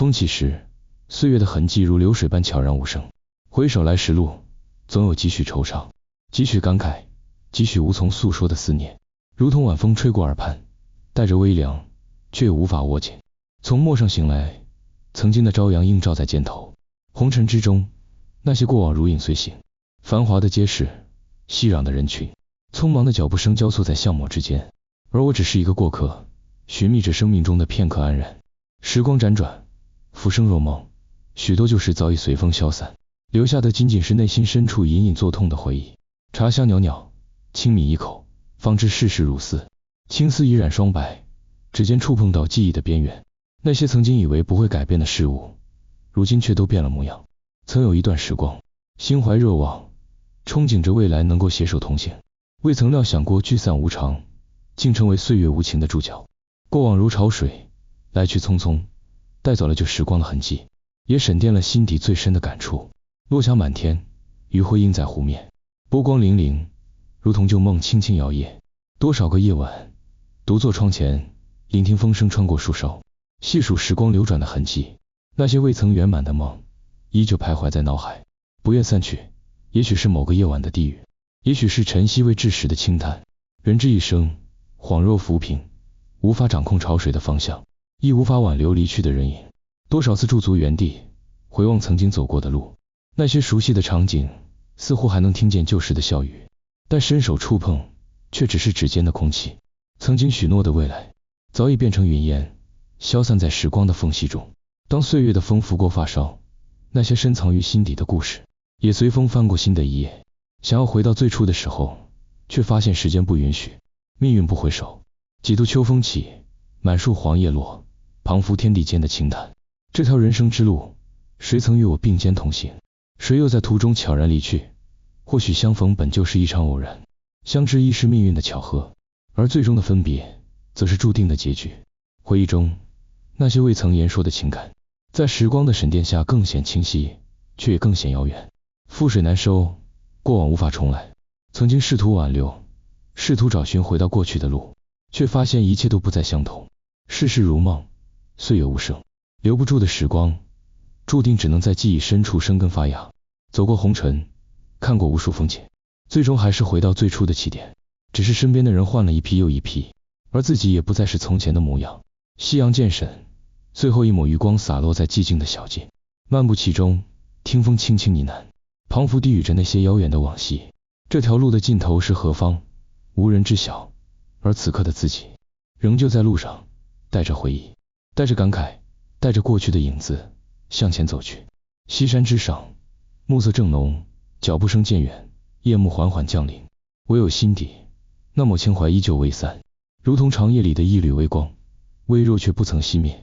风起时，岁月的痕迹如流水般悄然无声。回首来时路，总有几许惆怅，几许感慨，几许无从诉说的思念，如同晚风吹过耳畔，带着微凉，却又无法握紧。从陌上醒来，曾经的朝阳映照在肩头，红尘之中，那些过往如影随形。繁华的街市，熙攘的人群，匆忙的脚步声交错在巷陌之间，而我只是一个过客，寻觅着生命中的片刻安然。时光辗转，浮生若梦，许多旧事早已随风消散，留下的仅仅是内心深处隐隐作痛的回忆。茶香袅袅，轻抿一口，方知世事如斯。青丝已染霜白，指尖触碰到记忆的边缘。那些曾经以为不会改变的事物，如今却都变了模样。曾有一段时光，心怀热望，憧憬着未来能够携手同行，未曾料想过聚散无常，竟成为岁月无情的注脚。过往如潮水，来去匆匆，带走了旧时光的痕迹，也沈淀了心底最深的感触。落霞满天，余晖映在湖面，波光粼粼，如同旧梦轻轻摇曳。多少个夜晚，独坐窗前，聆听风声穿过树梢，细数时光流转的痕迹。那些未曾圆满的梦，依旧徘徊在脑海，不愿散去。也许是某个夜晚的地狱，也许是晨曦未至时的轻叹。人之一生，恍若浮萍，无法掌控潮水的方向，亦无法挽留离去的人影。多少次驻足原地，回望曾经走过的路，那些熟悉的场景，似乎还能听见旧时的笑语，但伸手触碰，却只是指尖的空气。曾经许诺的未来，早已变成云烟，消散在时光的缝隙中。当岁月的风拂过发梢，那些深藏于心底的故事，也随风翻过新的一页。想要回到最初的时候，却发现时间不允许，命运不回首。几度秋风起，满树黄叶落，旁浮天地间的轻叹。这条人生之路，谁曾与我并肩同行？谁又在途中悄然离去？或许相逢本就是一场偶然，相知亦是命运的巧合，而最终的分别，则是注定的结局。回忆中，那些未曾言说的情感，在时光的沈淀下更显清晰，却也更显遥远。覆水难收，过往无法重来。曾经试图挽留，试图找寻回到过去的路，却发现一切都不再相同。世事如梦，岁月无声，留不住的时光，注定只能在记忆深处生根发芽。走过红尘，看过无数风景，最终还是回到最初的起点，只是身边的人换了一批又一批，而自己也不再是从前的模样。夕阳渐沈，最后一抹余光洒落在寂静的小径，漫步其中，听风轻轻呢喃，彷佛低语着那些遥远的往昔。这条路的尽头是何方，无人知晓，而此刻的自己，仍旧在路上，带着回忆，带着感慨，带着过去的影子，向前走去。西山之上，暮色正浓，脚步声渐远，夜幕缓缓降临，唯有心底那抹情怀依旧未散，如同长夜里的一缕微光，微弱却不曾熄灭。